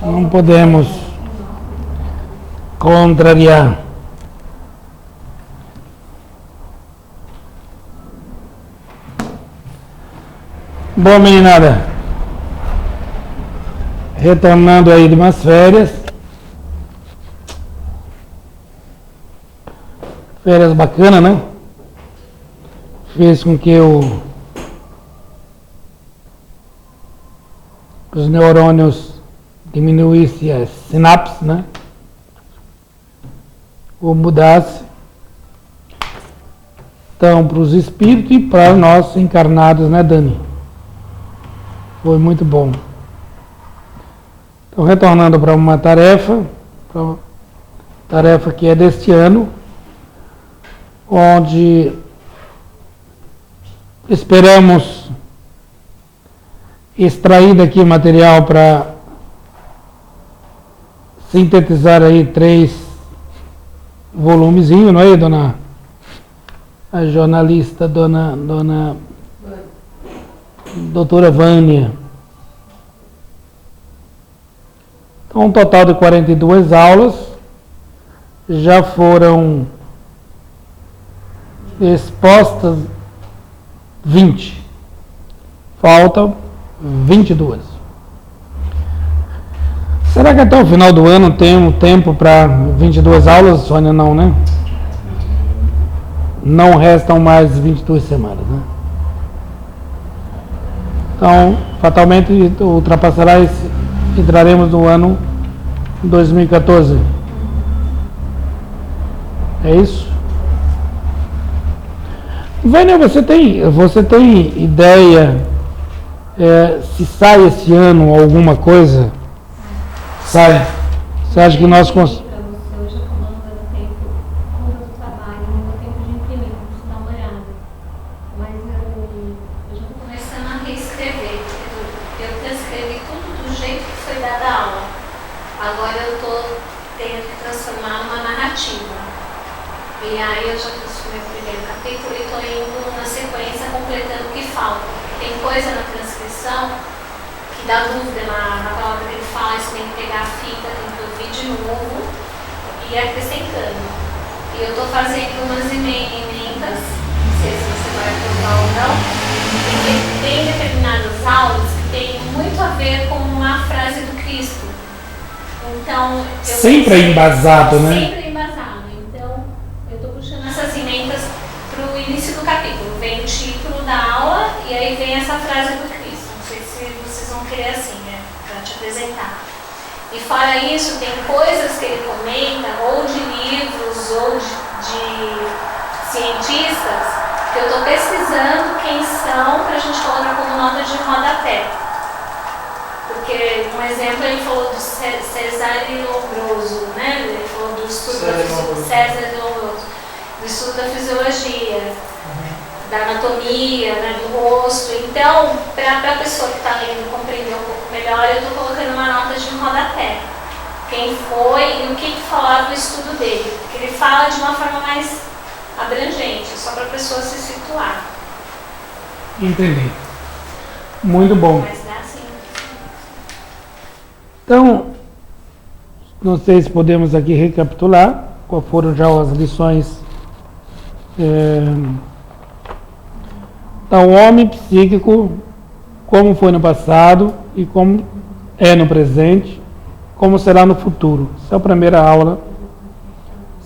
Não podemos contrariar. Bom, meninada, retornando aí de umas férias bacanas, né? Fez com que os neurônios diminuísse as sinapses, né? Ou mudasse. Então, para os espíritos e para nós encarnados, né, Dani? Foi muito bom. Então, retornando para uma tarefa que é deste ano, onde esperamos extrair daqui material para sintetizar aí 3 volumezinhos, não é, dona? A jornalista, doutora Vânia. Então, um total de 42 aulas, já foram expostas 20. Faltam 22. Será que até o final do ano tem um tempo para 22 aulas, Sônia? Não, né? Não restam mais 22 semanas, né? Então, fatalmente ultrapassará entraremos no ano 2014. É isso? Vânia, você tem ideia se sai esse ano alguma coisa? Sai. Você acha que nós conseguimos? E aí eu já fiz o meu primeiro capítulo e estou indo na sequência completando o que falta. Tem coisa na transcrição que dá dúvida na palavra que ele fala, isso tem que pegar a fita, tem que ouvir de novo e ir acrescentando. E eu estou fazendo umas emendas, não sei se você vai aprovar ou não, porque tem determinadas aulas que tem muito a ver com uma frase do Cristo. Então, sempre é embasado, né? Sempre é embasado. Então, eu estou puxando essas emendas para o início do capítulo. Vem o título da aula e aí vem essa frase do Cristo. Não sei se vocês vão querer assim, né? Para te apresentar. E fora isso, tem coisas que ele comenta, ou de livros, ou de cientistas, que eu estou pesquisando quem são para a gente colocar como nota de rodapé. Porque, um exemplo, ele falou do César Lombroso, né? Ele falou do estudo César Lombroso, do estudo da fisiologia, da anatomia, né, do rosto. Então, para a pessoa que está lendo compreender um pouco melhor, eu estou colocando uma nota de rodapé. Quem foi e o que falava o estudo dele. Porque ele fala de uma forma mais abrangente, só para a pessoa se situar. Entendi. Muito bom. Mas dá sim. Então, não sei se podemos aqui recapitular quais foram já as lições. Então, o homem psíquico, como foi no passado e como é no presente, como será no futuro. Essa é a primeira aula.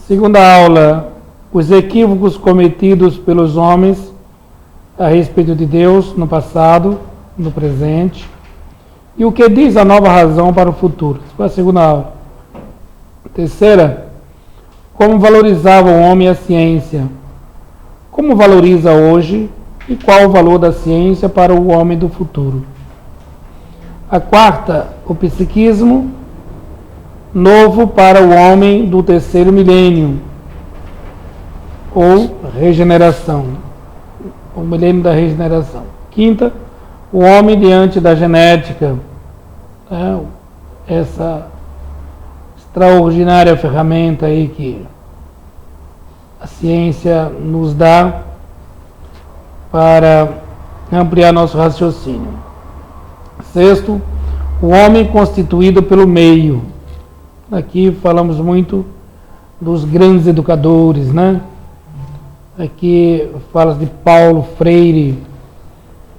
Segunda aula, os equívocos cometidos pelos homens a respeito de Deus no passado, no presente. E o que diz a nova razão para o futuro. Essa foi a segunda aula. Terceira, como valorizava o homem a ciência. Como valoriza hoje e qual o valor da ciência para o homem do futuro. A quarta, o psiquismo novo para o homem do terceiro milênio, ou regeneração, o milênio da regeneração. Quinta, o homem diante da genética, essa extraordinária ferramenta aí que a ciência nos dá para ampliar nosso raciocínio. Sexto, o homem constituído pelo meio. Aqui falamos muito dos grandes educadores, né? Aqui fala de Paulo Freire,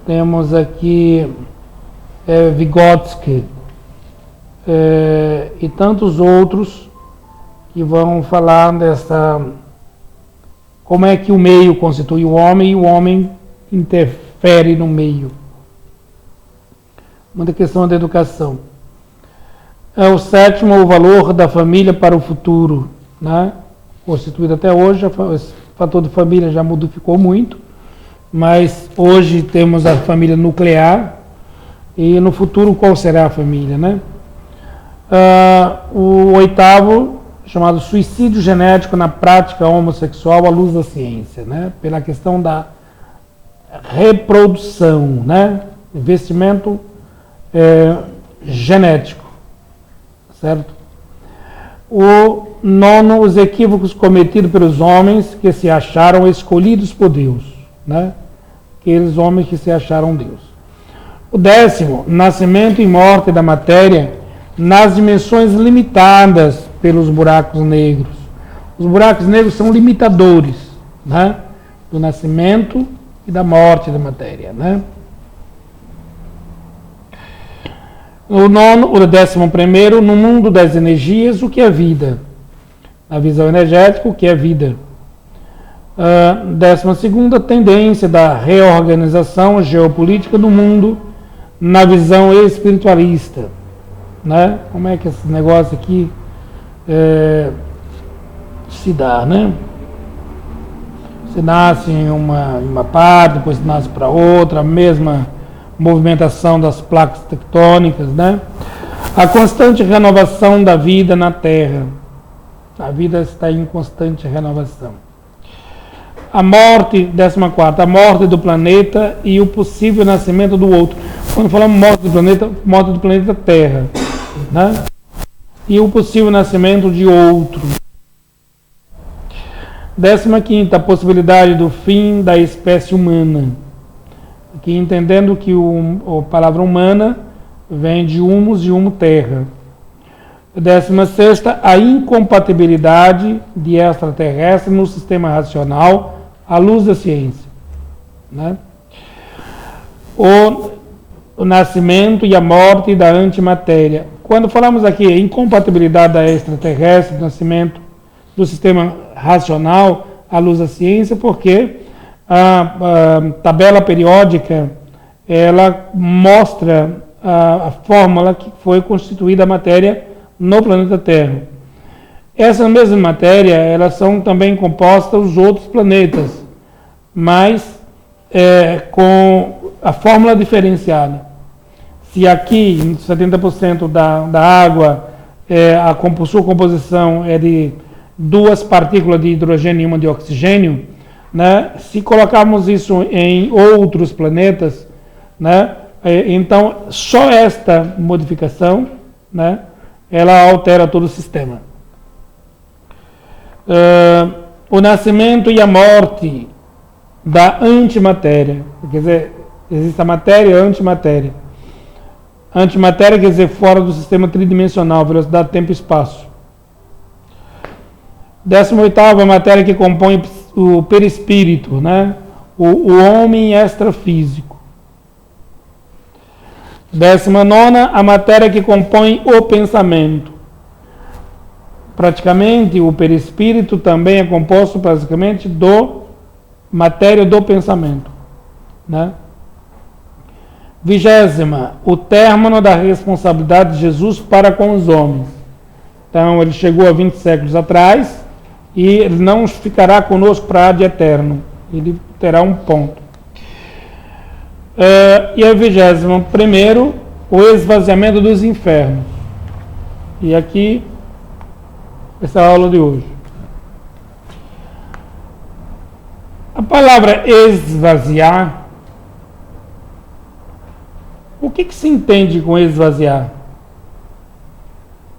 temos aqui Vygotsky e tantos outros que vão falar dessa, como é que o meio constitui o homem e o homem interfere no meio. Muita questão da educação. O sétimo, o valor da família para o futuro, né? Constituído até hoje, o fator de família já modificou muito, mas hoje temos a família nuclear e no futuro qual será a família, né? O oitavo, chamado suicídio genético na prática homossexual à luz da ciência, né? Pela questão da reprodução, né? Investimento genético, certo? O nono, os equívocos cometidos pelos homens que se acharam escolhidos por Deus, né? Aqueles homens que se acharam Deus. O décimo, nascimento e morte da matéria nas dimensões limitadas pelos buracos negros. Os buracos negros são limitadores, né? Do nascimento e da morte da matéria, né? O décimo primeiro, no mundo das energias, o que é vida? Na visão energética, o que é vida? Décima segunda, tendência da reorganização geopolítica do mundo na visão espiritualista, né? Como é que esse negócio aqui se dá, né? Você nasce em uma parte, depois nasce para outra, a mesma movimentação das placas tectônicas, né? A constante renovação da vida na Terra. A vida está em constante renovação. A morte, 14ª, a morte do planeta e o possível nascimento do outro. Quando falamos morte do planeta Terra, né? E o possível nascimento de outro. 15ª, a possibilidade do fim da espécie humana. Aqui entendendo que a palavra humana vem de humus e humo terra. 16ª, a incompatibilidade de extraterrestre no sistema racional à luz da ciência, né? O nascimento e a morte da antimatéria. Quando falamos aqui incompatibilidade da extraterrestre, nascimento do sistema racional à luz da ciência, porque a tabela periódica ela mostra a fórmula que foi constituída a matéria no planeta Terra. Essa mesma matéria, elas são também compostas os outros planetas, mas com a fórmula diferenciada. Se aqui 70% da água, sua composição é de 2 partículas de hidrogênio e 1 de oxigênio, né? Se colocarmos isso em outros planetas, né? Então só esta modificação, né? Ela altera todo o sistema. O nascimento e a morte da antimatéria, quer dizer, existe a matéria e a antimatéria. Antimatéria quer dizer fora do sistema tridimensional, velocidade, tempo e espaço. 18ª, a matéria que compõe o perispírito, né? O homem extrafísico. 19ª, a matéria que compõe o pensamento. Praticamente, o perispírito também é composto basicamente do matéria do pensamento, né? 20ª, o término da responsabilidade de Jesus para com os homens. Então, ele chegou há 20 séculos atrás e ele não ficará conosco para de eterno. Ele terá um ponto. E a 21ª, o esvaziamento dos infernos. E aqui essa aula de hoje. A palavra esvaziar, o que se entende com esvaziar?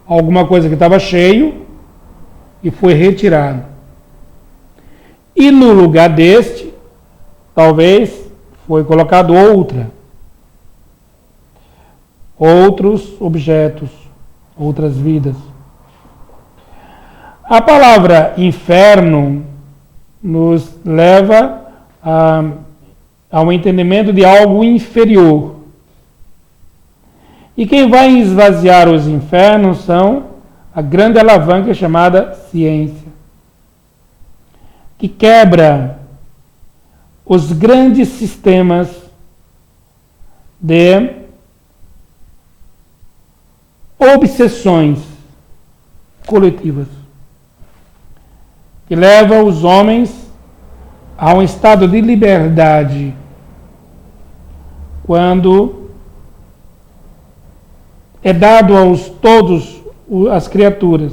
Alguma coisa que estava cheio e foi retirado. E no lugar deste, talvez, foi colocado outros objetos, outras vidas. A palavra inferno nos leva ao entendimento de algo inferior. E quem vai esvaziar os infernos são a grande alavanca chamada ciência, que quebra os grandes sistemas de obsessões coletivas, que leva os homens a um estado de liberdade quando é dado todos as criaturas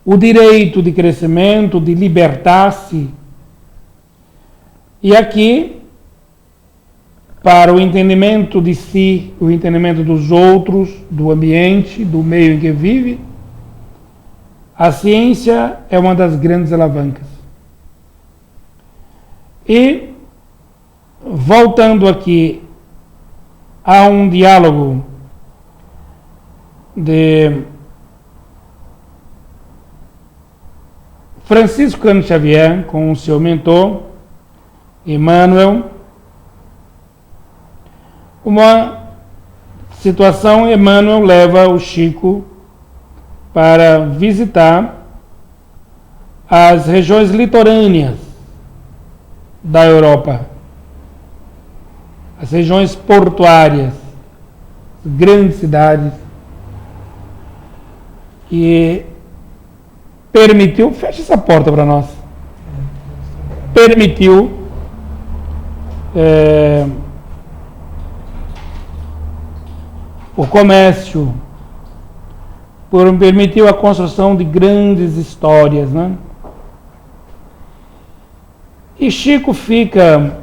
o direito de crescimento, de libertar-se. E aqui, para o entendimento de si, o entendimento dos outros, do ambiente, do meio em que vive, a ciência é uma das grandes alavancas. E, voltando aqui a um diálogo de Francisco Cândido Xavier com o seu mentor, Emmanuel, uma situação, Emmanuel leva o Chico para visitar as regiões litorâneas da Europa, as regiões portuárias, grandes cidades, que permitiu, fecha essa porta para nós, permitiu o comércio, permitiu a construção de grandes histórias, né? E Chico fica,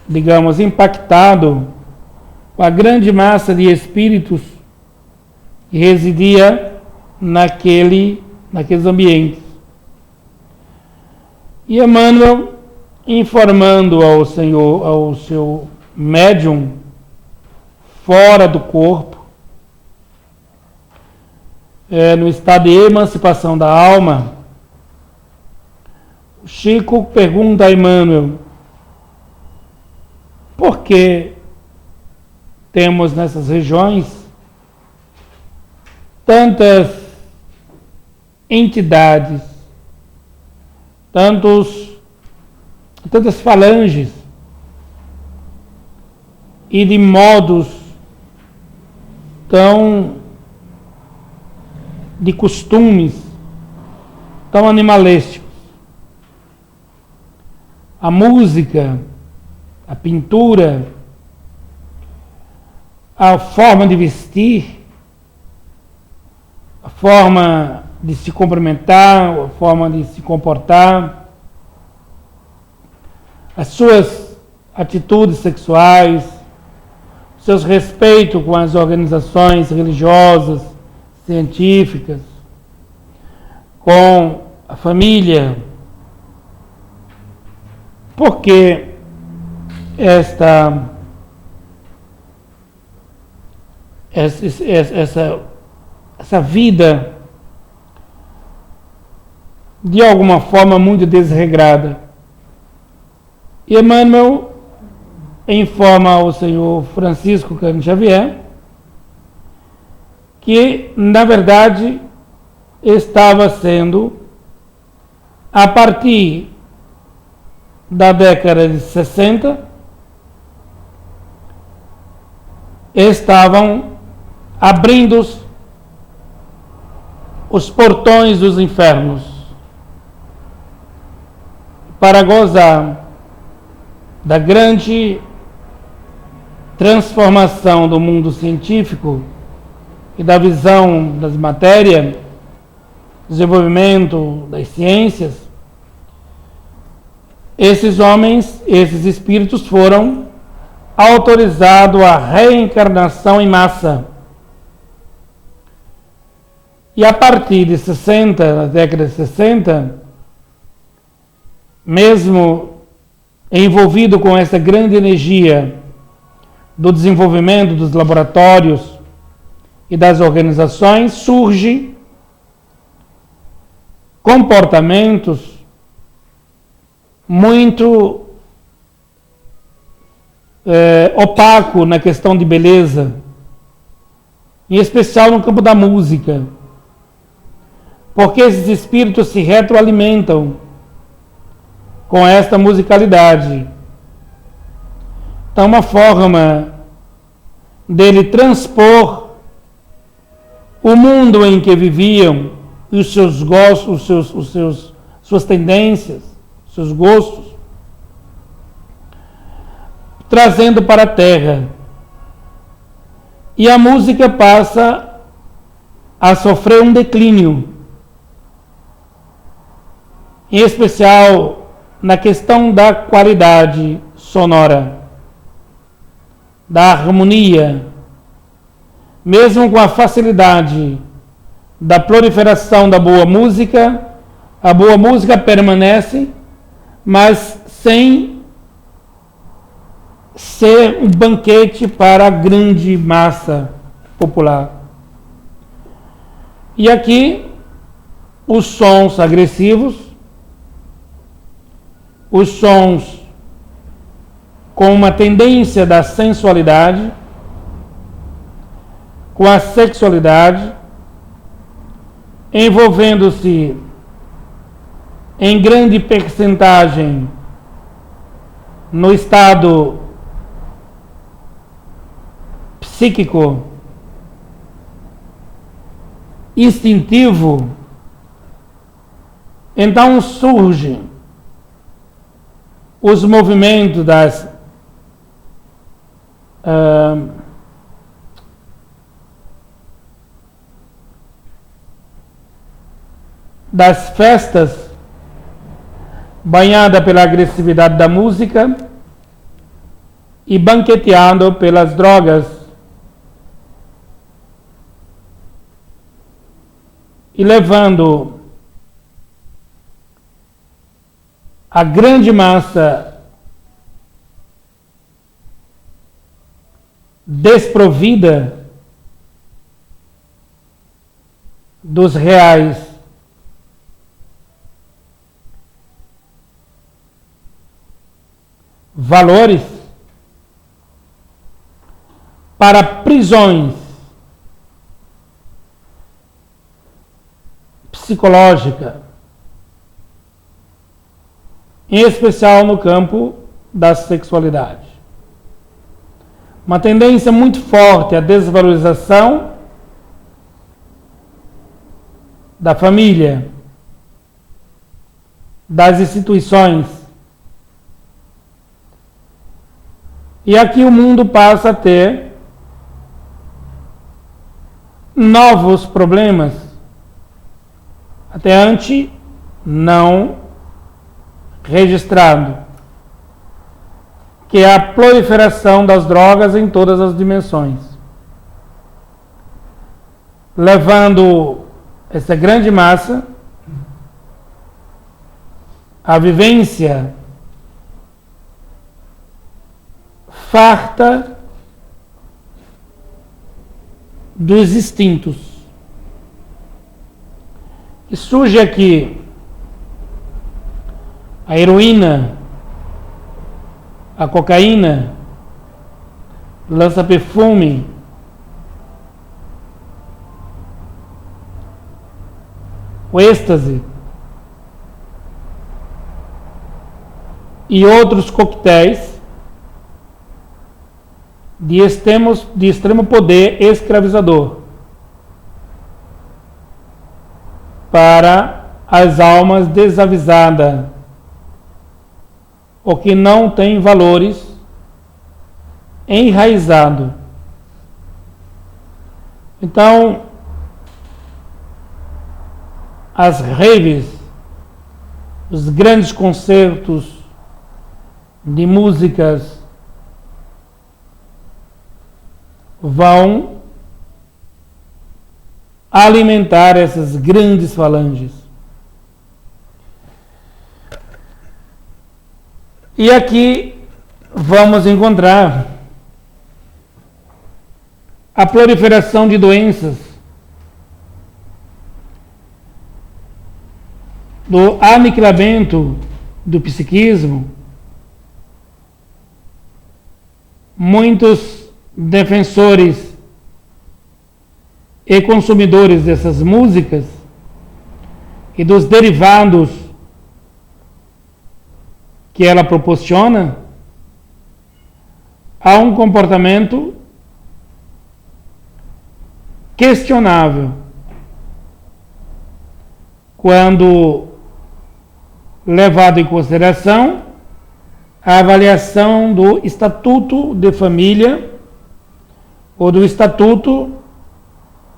digamos, impactado com a grande massa de espíritos que residia naqueles ambientes. E Emmanuel, informando ao seu médium fora do corpo, no estado de emancipação da alma, Chico pergunta a Emmanuel: por que temos nessas regiões tantas entidades, tantas falanges e de modos de costumes tão animalescos? A música, a pintura, a forma de vestir, a forma de se cumprimentar, a forma de se comportar, as suas atitudes sexuais, seus respeitos com as organizações religiosas, científicas, com a família. Porque essa vida, de alguma forma, muito desregrada. E Emmanuel informa ao senhor Francisco Cândido Xavier que, na verdade, estava sendo, a partir da década de 60, estavam abrindo os portões dos infernos para gozar da grande transformação do mundo científico e da visão das matérias, desenvolvimento das ciências, esses homens, esses espíritos foram autorizados à reencarnação em massa. E a partir de 60, na década de 60, mesmo envolvido com essa grande energia do desenvolvimento dos laboratórios e das organizações, surge comportamentos muito opaco na questão de beleza, em especial no campo da música, porque esses espíritos se retroalimentam com esta musicalidade. Então, uma forma dele transpor o mundo em que viviam e os seus gostos, suas tendências, seus gostos, trazendo para a terra. E a música passa a sofrer um declínio, em especial na questão da qualidade sonora, da harmonia, mesmo com a facilidade da proliferação da boa música, a boa música permanece, mas sem ser um banquete para a grande massa popular. E aqui, os sons agressivos, os sons com uma tendência da sensualidade, com a sexualidade, envolvendo-se em grande percentagem no estado psíquico, instintivo. Então surgem os movimentos das festas, banhada pela agressividade da música e banqueteado pelas drogas, e levando a grande massa desprovida dos reais valores para prisões psicológicas, em especial no campo da sexualidade. Uma tendência muito forte à desvalorização da família, das instituições. E aqui o mundo passa a ter novos problemas, até antes não registrado, que é a proliferação das drogas em todas as dimensões, levando essa grande massa à vivência farta dos instintos. E surge aqui a heroína, a cocaína, lança perfume, o êxtase e outros coquetéis de extremo poder escravizador para as almas desavisadas, ou que não têm valores enraizados. Então, as raves, os grandes concertos de músicas vão alimentar essas grandes falanges. E aqui vamos encontrar a proliferação de doenças, do aniquilamento do psiquismo. Muitos defensores e consumidores dessas músicas e dos derivados que ela proporciona, há um comportamento questionável quando levado em consideração a avaliação do estatuto de família ou do estatuto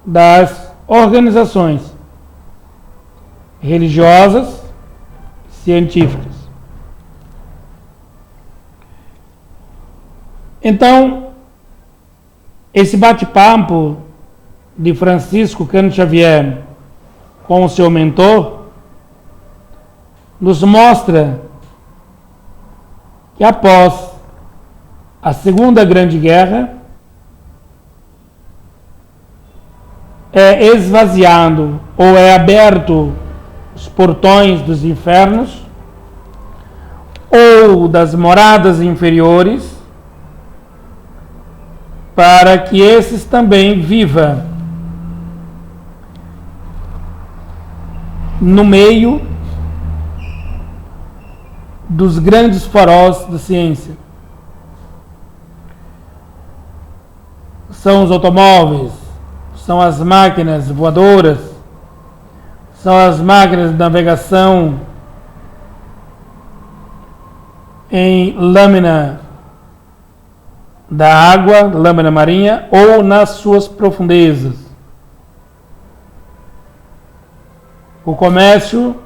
das organizações religiosas, científicas. Então, esse bate-papo de Francisco Cândido Xavier com o seu mentor nos mostra que após a Segunda Grande Guerra é esvaziado ou é aberto os portões dos infernos ou das moradas inferiores para que esses também vivam no meio dos grandes faróis da ciência. São os automóveis, são as máquinas voadoras, são as máquinas de navegação em lâmina da água, lâmina marinha, ou nas suas profundezas. O comércio,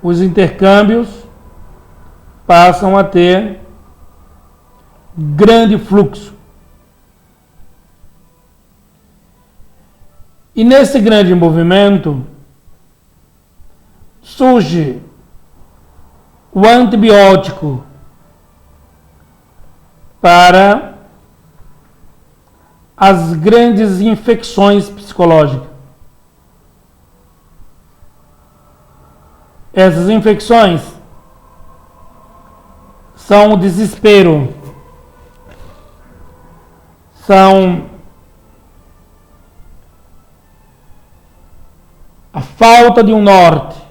os intercâmbios passam a ter grande fluxo. E nesse grande movimento surge o antibiótico para as grandes infecções psicológicas. Essas infecções são o desespero, são a falta de um norte.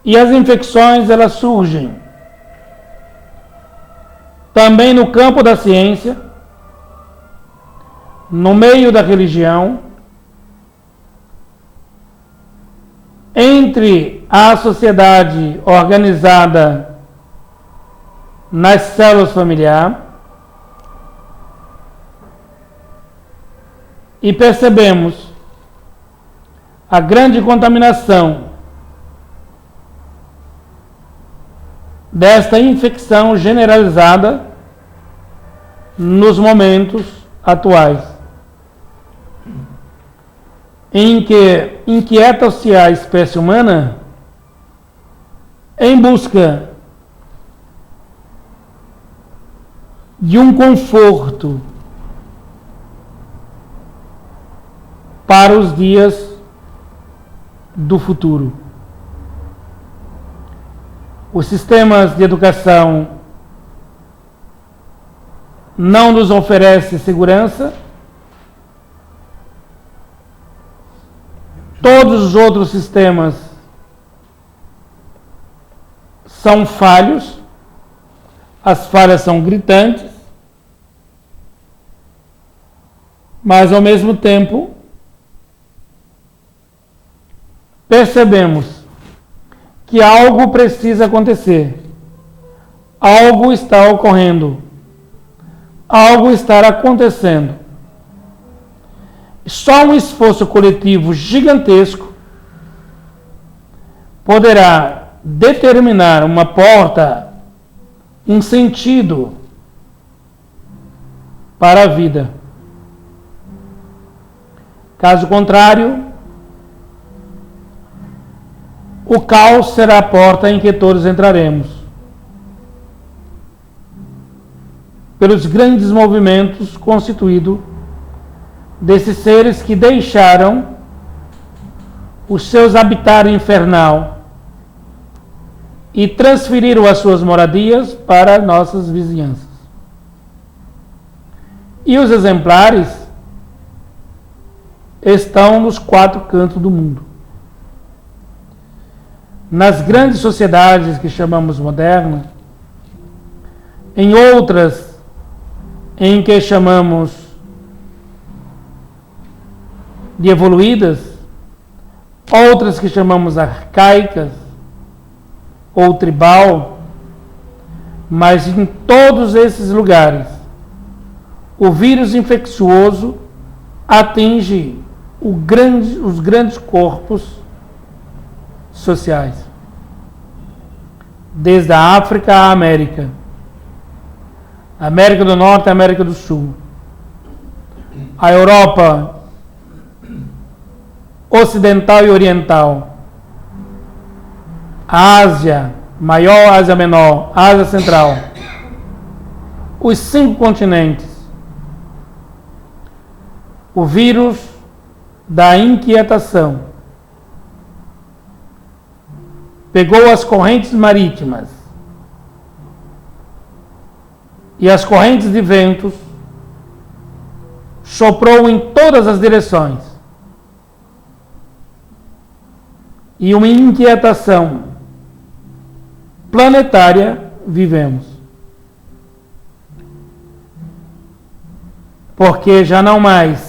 E as infecções, elas surgem também no campo da ciência, no meio da religião, entre a sociedade organizada nas células familiares, e percebemos a grande contaminação desta infecção generalizada nos momentos atuais, em que inquieta-se a espécie humana em busca de um conforto para os dias do futuro. Os sistemas de educação não nos oferecem segurança. Todos os outros sistemas são falhos, as falhas são gritantes, mas ao mesmo tempo percebemos que algo precisa acontecer, algo está ocorrendo, algo estar acontecendo. Só um esforço coletivo gigantesco poderá determinar uma porta, um sentido para a vida. Caso contrário, o caos será a porta em que todos entraremos. Pelos grandes movimentos constituídos desses seres que deixaram os seus habitat infernal e transferiram as suas moradias para nossas vizinhanças. E os exemplares estão nos 4 cantos do mundo. Nas grandes sociedades que chamamos modernas, em outras em que chamamos de evoluídas, outras que chamamos arcaicas ou tribal, mas em todos esses lugares o vírus infeccioso atinge os grandes corpos sociais, desde a África à América, América do Norte e América do Sul, a Europa Ocidental e Oriental, a Ásia Maior, Ásia Menor, Ásia Central, os 5 continentes. O vírus da inquietação pegou as correntes marítimas e as correntes de ventos, soprou em todas as direções. E uma inquietação planetária vivemos. Porque já não mais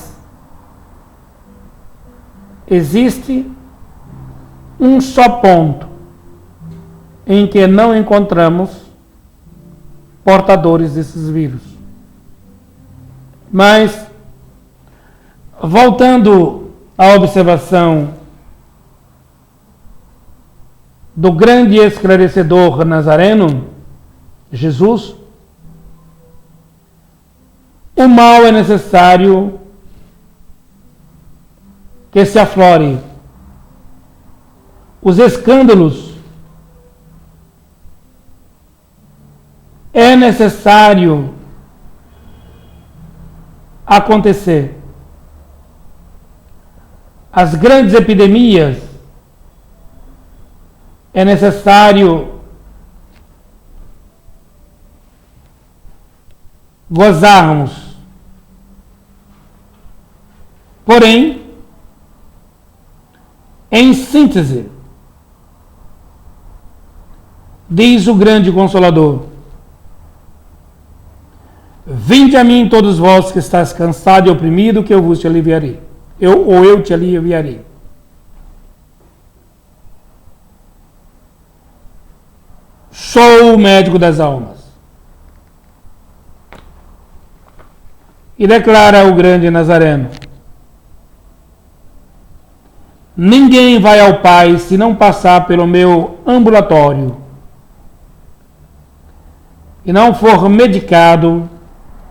existe um só ponto em que não encontramos portadores desses vírus. Mas, voltando à observação do grande esclarecedor nazareno, Jesus, o mal é necessário que se aflore. Os escândalos é necessário acontecer. As grandes epidemias é necessário gozarmos. Porém, em síntese, diz o grande Consolador: vinde a mim todos vós que estáis cansados e oprimidos, que eu vos te aliviarei. Eu te aliviarei. Sou o médico das almas. E declara o grande Nazareno: ninguém vai ao Pai se não passar pelo meu ambulatório e não for medicado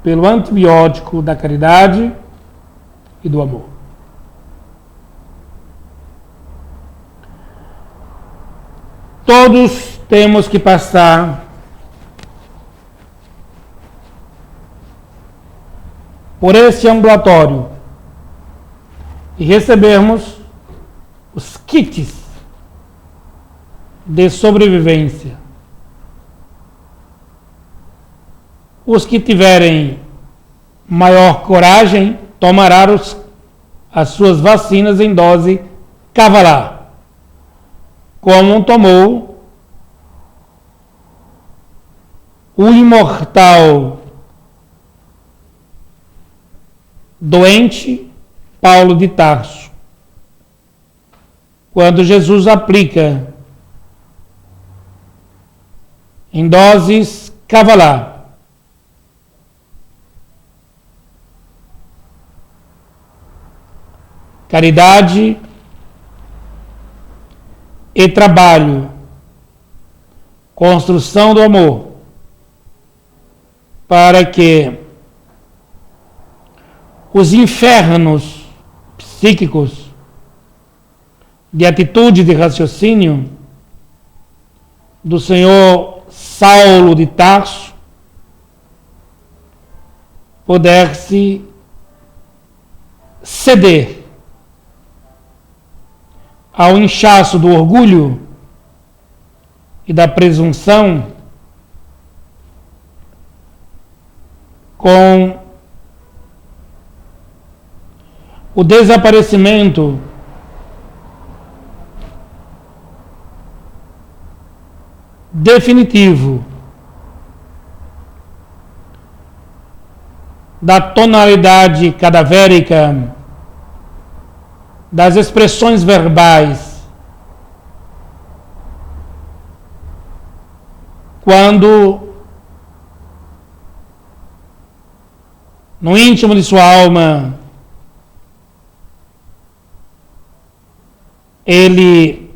pelo antibiótico da caridade e do amor. Todos temos que passar por este ambulatório e recebermos os kits de sobrevivência. Os que tiverem maior coragem tomarão as suas vacinas em dose cavalar, como tomou o imortal doente Paulo de Tarso, quando Jesus aplica em doses cavalar caridade e trabalho, construção do amor, para que os infernos psíquicos de atitude e de raciocínio do senhor Saulo de Tarso pudesse ceder ao inchaço do orgulho e da presunção com o desaparecimento definitivo da tonalidade cadavérica das expressões verbais, quando no íntimo de sua alma ele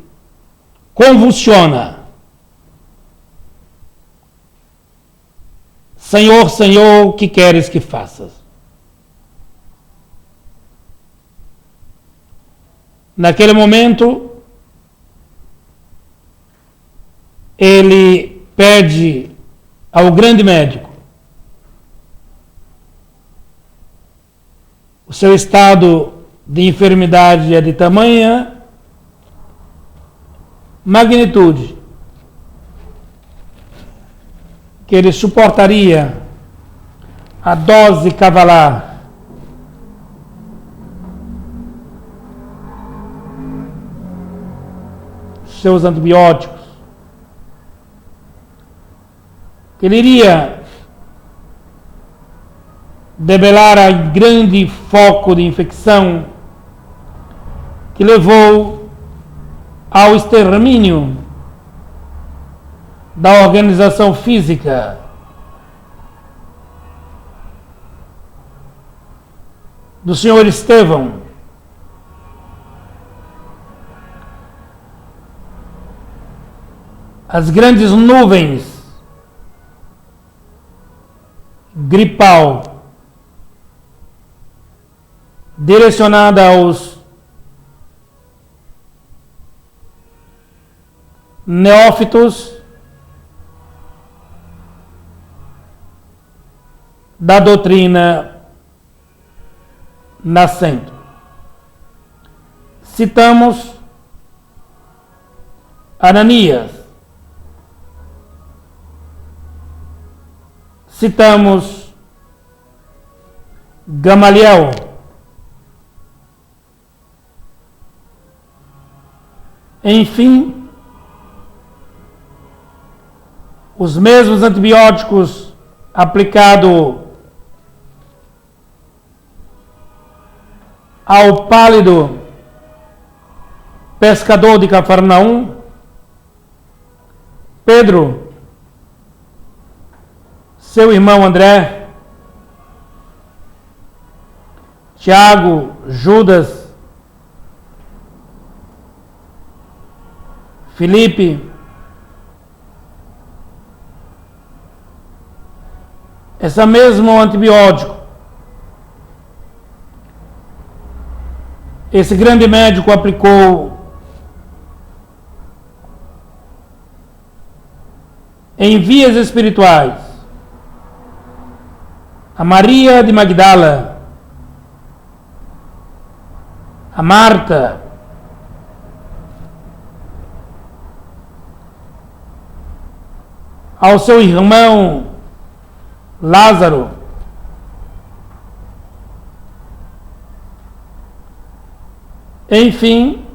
convulsiona: Senhor, Senhor, o que queres que faças? Naquele momento, ele pede ao grande médico: o seu estado de enfermidade é de tamanha magnitude que ele suportaria a dose cavalar seus antibióticos, que ele iria debelar a grande foco de infecção que levou ao extermínio da organização física do senhor Estevão. As grandes nuvens gripal direcionada aos neófitos da doutrina nascente. Citamos Ananias, citamos Gamaliel, enfim, os mesmos antibióticos aplicados ao pálido pescador de Cafarnaum, Pedro, seu irmão André, Tiago, Judas, Filipe, esse mesmo antibiótico, esse grande médico aplicou em vias espirituais a Maria de Magdala, a Marta, ao seu irmão Lázaro, enfim,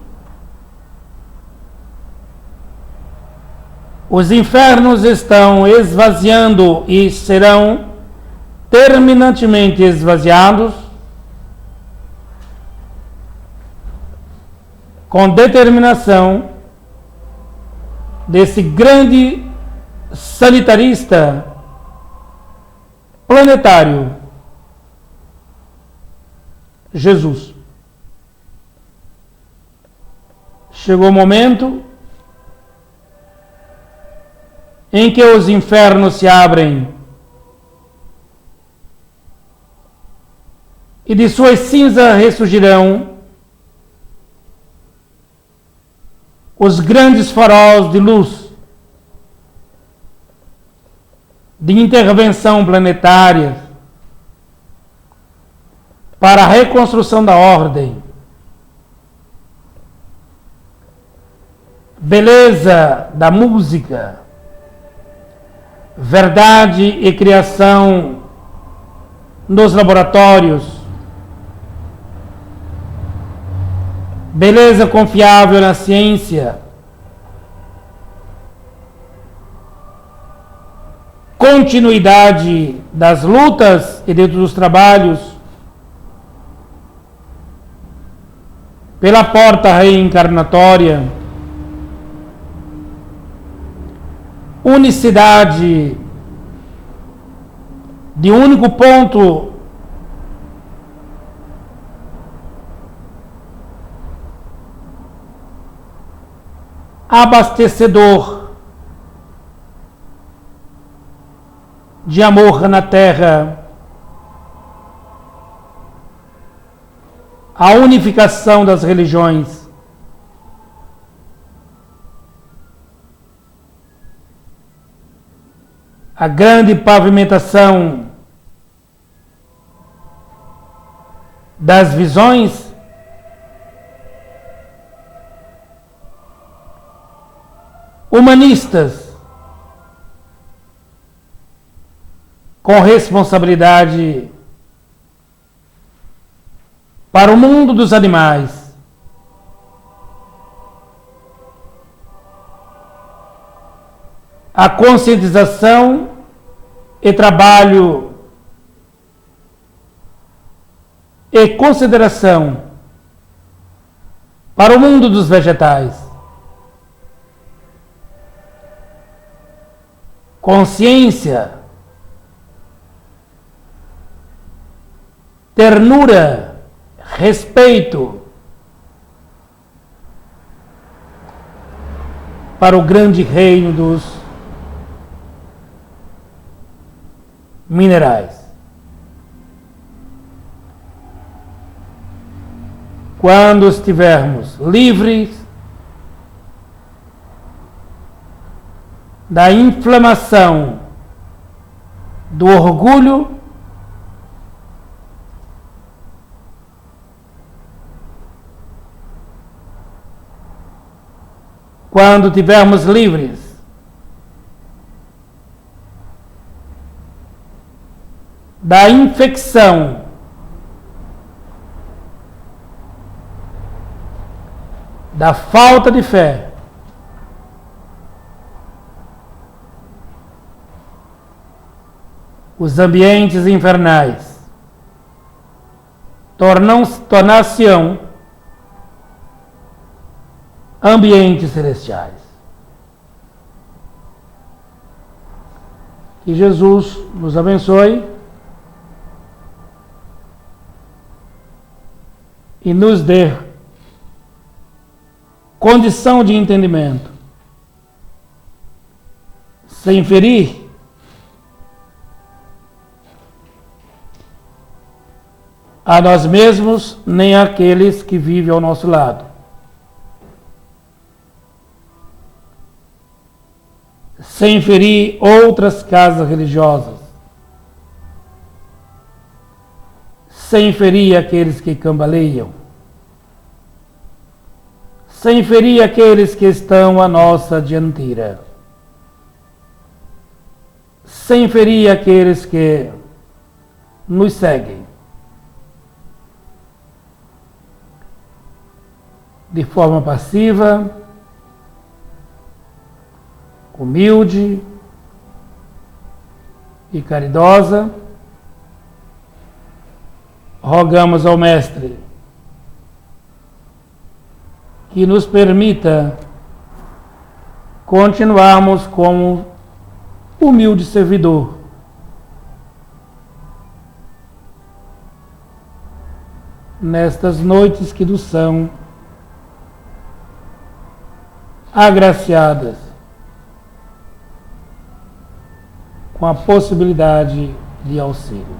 os infernos estão esvaziando e serão terminantemente esvaziados com determinação desse grande sanitarista planetário, Jesus. chegou o momento em que os infernos se abrem e de suas cinzas ressurgirão os grandes faróis de luz de intervenção planetária para a reconstrução da ordem, beleza da música, verdade e criação nos laboratórios, beleza confiável na ciência, continuidade das lutas e dentro dos trabalhos, pela porta reencarnatória, unicidade de único ponto abastecedor de amor na terra, a unificação das religiões, a grande pavimentação das visões, humanistas com responsabilidade para o mundo dos animais, a conscientização e trabalho e consideração para o mundo dos vegetais, consciência, ternura, respeito para o grande reino dos minerais. Quando estivermos livres da inflamação, do orgulho, quando estivermos livres da infecção, da falta de fé, os ambientes infernais tornar-se-ão ambientes celestiais. Que Jesus nos abençoe e nos dê condição de entendimento, sem ferir a nós mesmos nem àqueles que vivem ao nosso lado. Sem ferir outras casas religiosas, sem ferir aqueles que cambaleiam, sem ferir aqueles que estão à nossa dianteira, sem ferir aqueles que nos seguem, de forma passiva, humilde e caridosa, rogamos ao Mestre que nos permita continuarmos como humilde servidor, nestas noites que nos são agraciadas com a possibilidade de auxílio.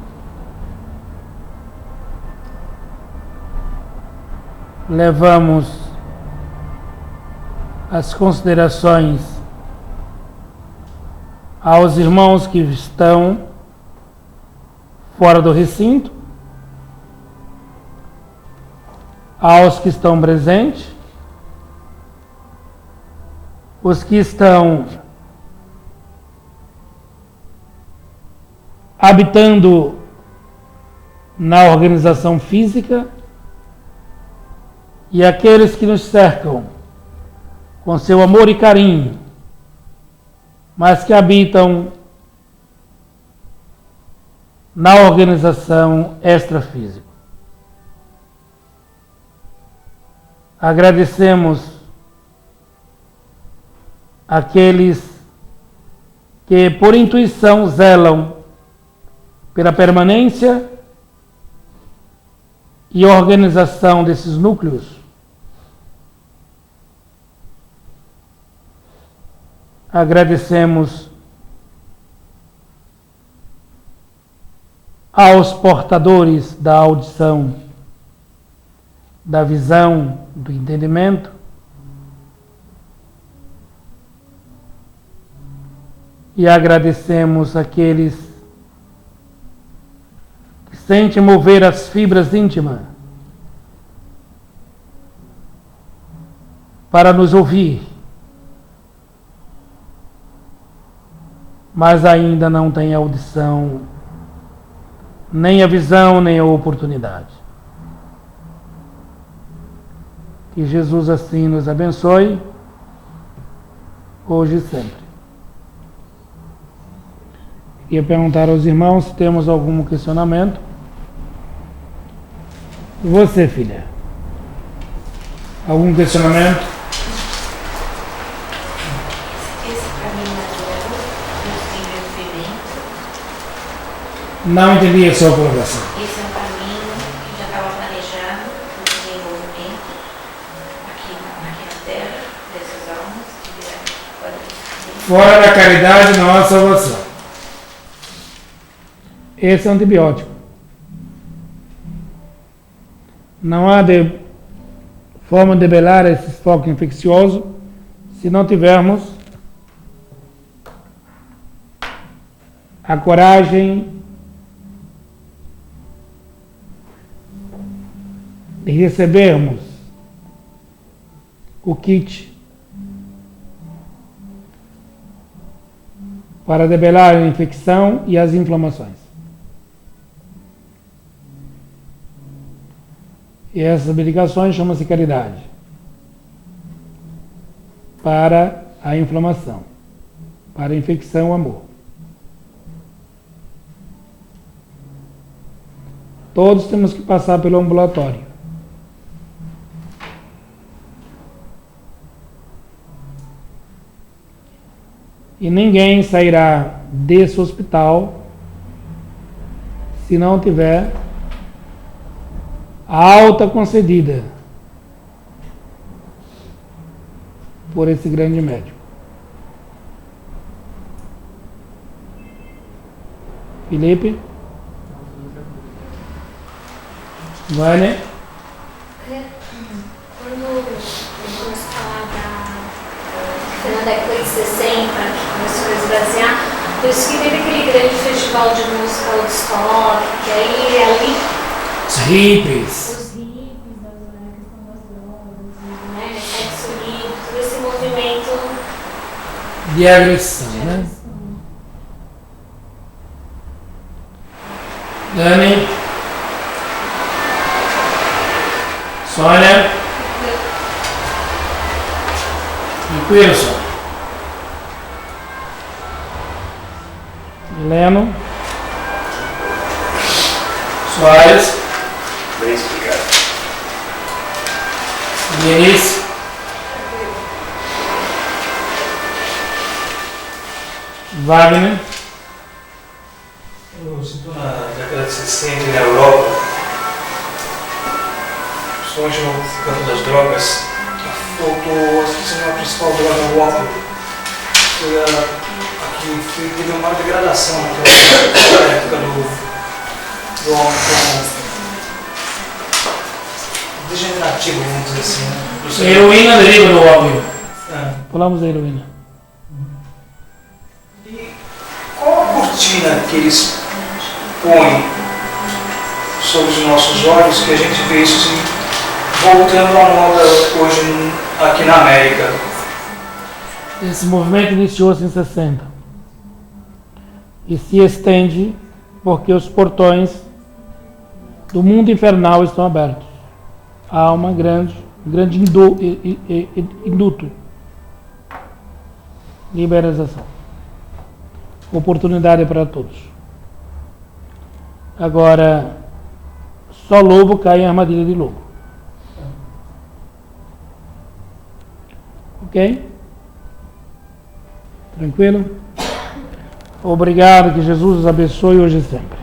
Levamos as considerações aos irmãos que estão fora do recinto, aos que estão presentes, os que estão habitando na organização física e aqueles que nos cercam com seu amor e carinho, mas que habitam na organização extrafísica. Agradecemos aqueles que, por intuição, zelam pela permanência e organização desses núcleos. Agradecemos aos portadores da audição, da visão, do entendimento, e agradecemos àqueles que sentem mover as fibras íntimas para nos ouvir, mas ainda não têm a audição, nem a visão, nem a oportunidade. Que Jesus assim nos abençoe, hoje e sempre. Queria perguntar aos irmãos se temos algum questionamento. Você, filha? Algum questionamento? Esse caminho natural não tem movimento. Não entendi a sua colocação. Esse é um caminho que já estava planejado para o desenvolvimento aqui na Terra, dessas almas que vieram. Fora da caridade não há salvação. Esse é um antibiótico. Não há forma de debelar esse foco infeccioso se não tivermos a coragem de recebermos o kit para debelar a infecção e as inflamações. E essas medicações chamam-se caridade para a inflamação, para a infecção, o amor. Todos temos que passar pelo ambulatório. E ninguém sairá desse hospital se não tiver a alta concedida por esse grande médico. Felipe? Vânia? Quando vamos falar foi na década de 60 que começou a esvaziar, por isso que teve aquele grande festival de música Woodstock, que aí ali Os hippies. os hippies, a questão das drogas, né, sexo livre, todo esse movimento De agressão, né? Dani? Sônia? E Wilson? Heleno? Soares? Bem explicado. Denise? Wagner? Eu sinto na década de 60 na Europa, principalmente no campo das drogas, a voltou a sistema principal do Walker. Aqui teve uma degradação naquela época do homem como degenerativo, vamos dizer assim. Né? Heroína deriva do ópio. É. Falamos da heroína. E qual a cortina que eles põem sobre os nossos olhos que a gente vê isso assim, voltando à moda hoje aqui na América? Esse movimento iniciou-se em 60 e se estende porque os portões do mundo infernal estão abertos. Há uma grande induto, liberalização, oportunidade para todos. Agora, só lobo cai em armadilha de lobo. Ok? Tranquilo? Obrigado, que Jesus os abençoe hoje e sempre.